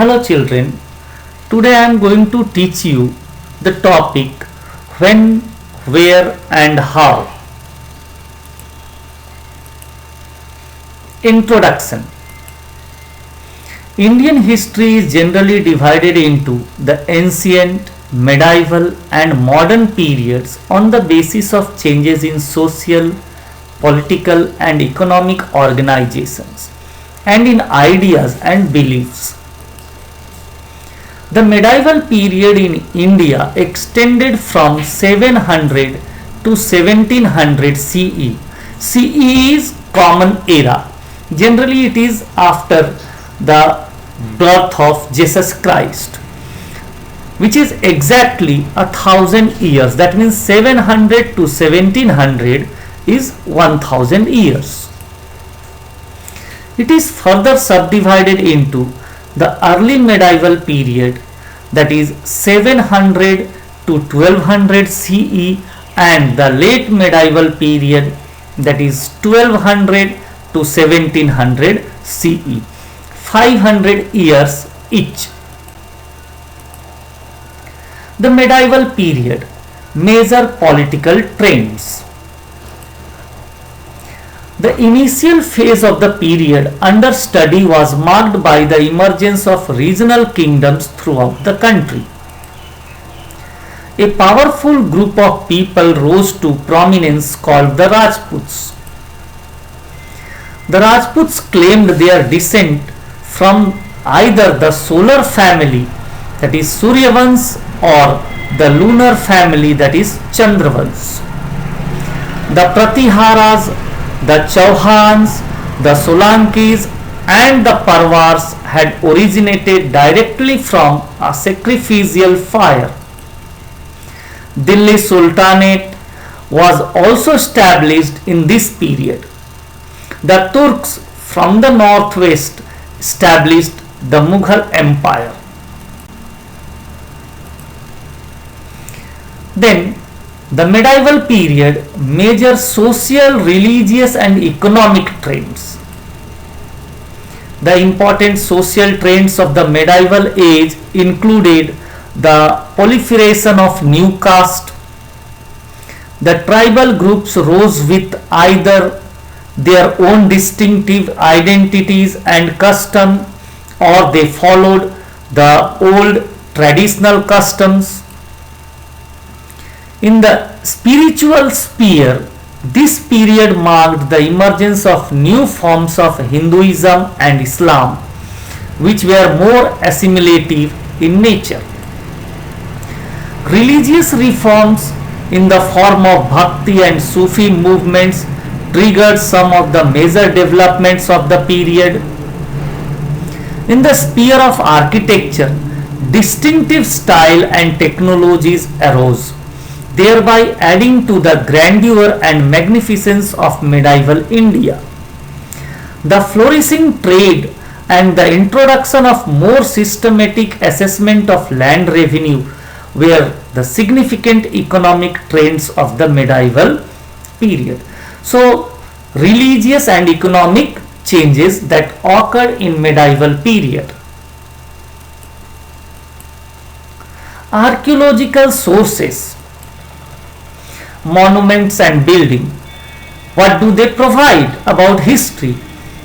Hello children, today I am going to teach you the topic when, where and how. Introduction. Indian history is generally divided into the ancient, medieval and modern periods on the basis of changes in social, political and economic organizations and in ideas and beliefs. The medieval period in India extended from 700 to 1700 CE. CE is Common Era. Generally it is after the birth of Jesus Christ, which is exactly 1,000 years. That means 700 to 1700 is 1000 years. It is further subdivided into the early medieval period, that is 700 to 1200 CE, and the late medieval period, that is 1200 to 1700 CE, 500 years each. The medieval period, major political trends. The initial phase of the period under study was marked by the emergence of regional kingdoms throughout the country. A powerful group of people rose to prominence called the Rajputs. The Rajputs claimed their descent from either the solar family, that is Suryavans, or the lunar family, that is Chandravans. The Pratiharas, the Chauhans, the Solankis and the Parvars had originated directly from a sacrificial fire. Delhi Sultanate was also established in this period. The Turks from the northwest established the Mughal Empire. Then the medieval period, major social, religious and economic trends. The important social trends of the medieval age included the proliferation of new caste. The tribal groups rose with either their own distinctive identities and custom, or they followed the old traditional customs. In the spiritual sphere, this period marked the emergence of new forms of Hinduism and Islam, which were more assimilative in nature. Religious reforms in the form of Bhakti and Sufi movements triggered some of the major developments of the period. In the sphere of architecture, distinctive style and technologies arose, thereby adding to the grandeur and magnificence of medieval India. The flourishing trade and the introduction of more systematic assessment of land revenue were the significant economic trends of the medieval period. So, religious and economic changes that occurred in medieval period. Archaeological sources. Monuments and building. What do they provide about history?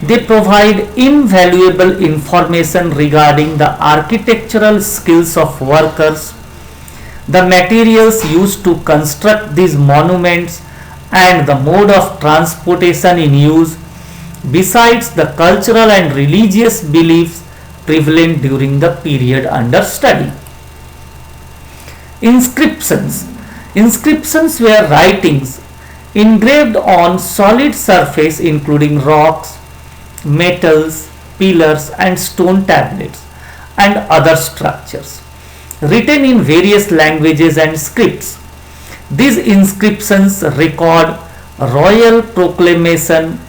They provide invaluable information regarding the architectural skills of workers, the materials used to construct these monuments and the mode of transportation in use, besides the cultural and religious beliefs prevalent during the period under study. Inscriptions. Inscriptions were writings engraved on solid surface including rocks, metals, pillars and stone tablets and other structures, written in various languages and scripts. These inscriptions record royal proclamation,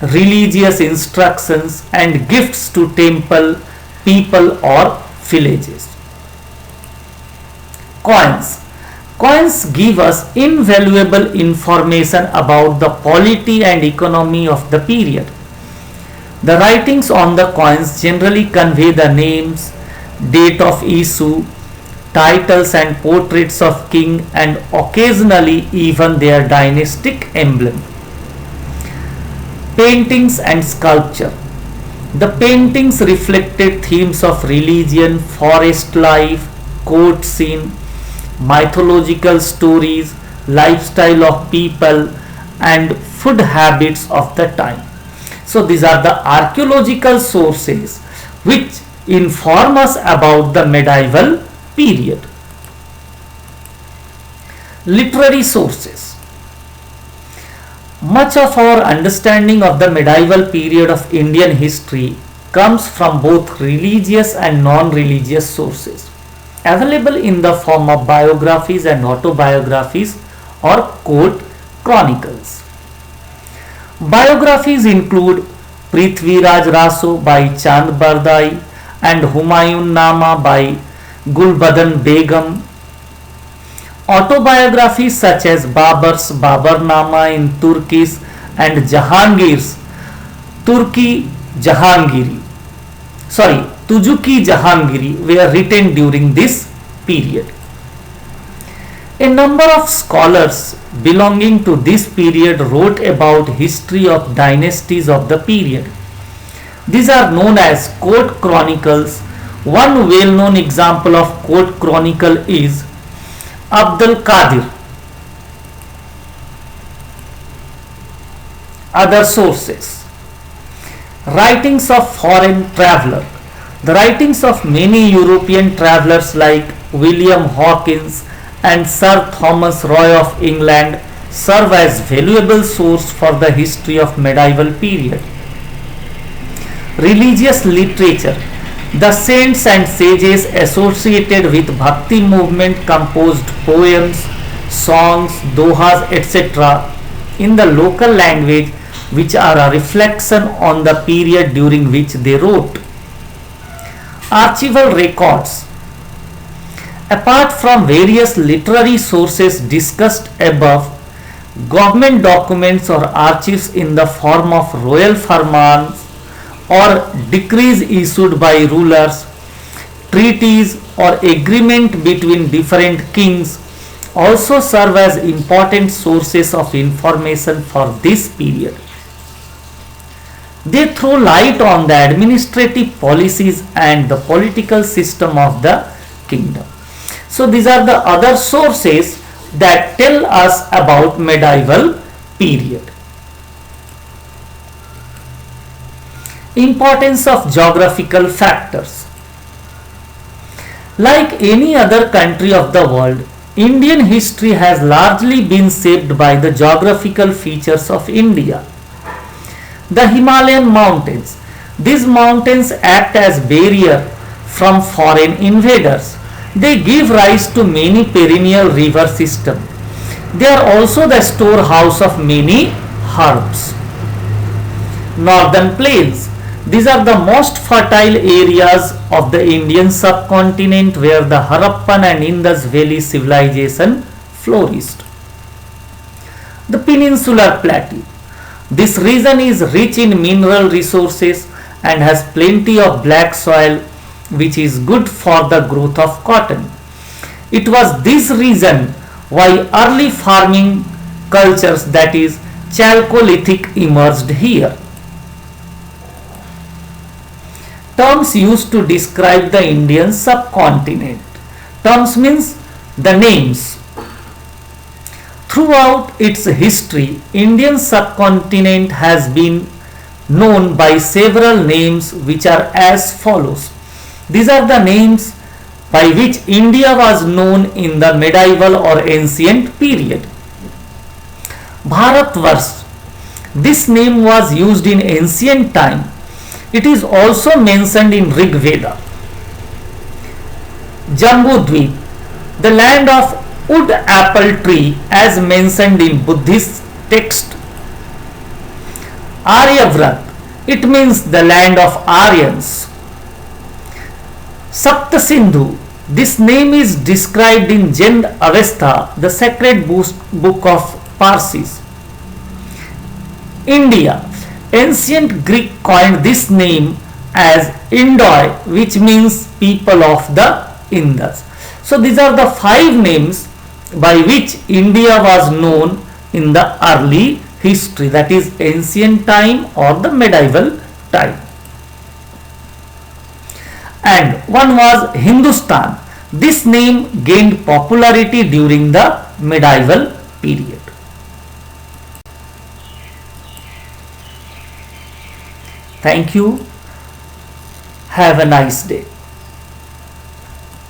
religious instructions and gifts to temple, people or villages. Coins. Coins give us invaluable information about the polity and economy of the period. The writings on the coins generally convey the names, date of issue, titles and portraits of king, and occasionally even their dynastic emblem. Paintings and sculpture. The paintings reflected themes of religion, forest life, court scene, mythological stories, lifestyle of people, and food habits of the time. So these are the archaeological sources which inform us about the medieval period. Literary sources. Much of our understanding of the medieval period of Indian history comes from both religious and non-religious sources, available in the form of biographies and autobiographies or court chronicles. Biographies include Prithviraj Raso by Chand Bardai and Humayun Nama by Gulbadan Begum. Autobiographies such as Babar's Babarnama in Turkish and Jahangir's Tujuki Jahangiri were written during this period. A number of scholars belonging to this period wrote about history of dynasties of the period. These are known as court chronicles. One well-known example of court chronicle is Abdul Qadir. Other sources. Writings of foreign traveller. The writings of many European travellers like William Hawkins and Sir Thomas Roy of England serve as valuable source for the history of medieval period. Religious literature. The saints and sages associated with Bhakti movement composed poems, songs, dohas, etc. in the local language which are a reflection on the period during which they wrote. Archival records. Apart from various literary sources discussed above, government documents or archives in the form of royal farmans or decrees issued by rulers, treaties or agreement between different kings also serve as important sources of information for this period. They throw light on the administrative policies and the political system of the kingdom. So these are the other sources that tell us about medieval period. Importance of geographical factors. Like any other country of the world, Indian history has largely been shaped by the geographical features of India. The Himalayan mountains. These mountains act as barrier from foreign invaders. They give rise to many perennial river systems. They are also the storehouse of many herbs. Northern plains. These are the most fertile areas of the Indian subcontinent where the Harappan and Indus Valley civilization flourished. The peninsular plateau. This region is rich in mineral resources and has plenty of black soil which is good for the growth of cotton. It was this reason why early farming cultures, that is Chalcolithic, emerged here. Terms used to describe the Indian subcontinent. Terms means the names. Throughout its history, Indian subcontinent has been known by several names which are as follows. These are the names by which India was known in the medieval or ancient period. Bharatvarsh. This name was used in ancient time. It is also mentioned in Rig Veda. Jambudvip, the land of wood apple tree as mentioned in Buddhist text. Aryavrat, it means the land of Aryans. Saptasindhu, this name is described in Jend Avesta, the sacred book of Parsis. India, ancient Greek coined this name as Indoi, which means people of the Indus. So these are the 5 names by which India was known in the early history, that is ancient time or the medieval time. And one was Hindustan. This name gained popularity during the medieval period. Thank you. Have a nice day.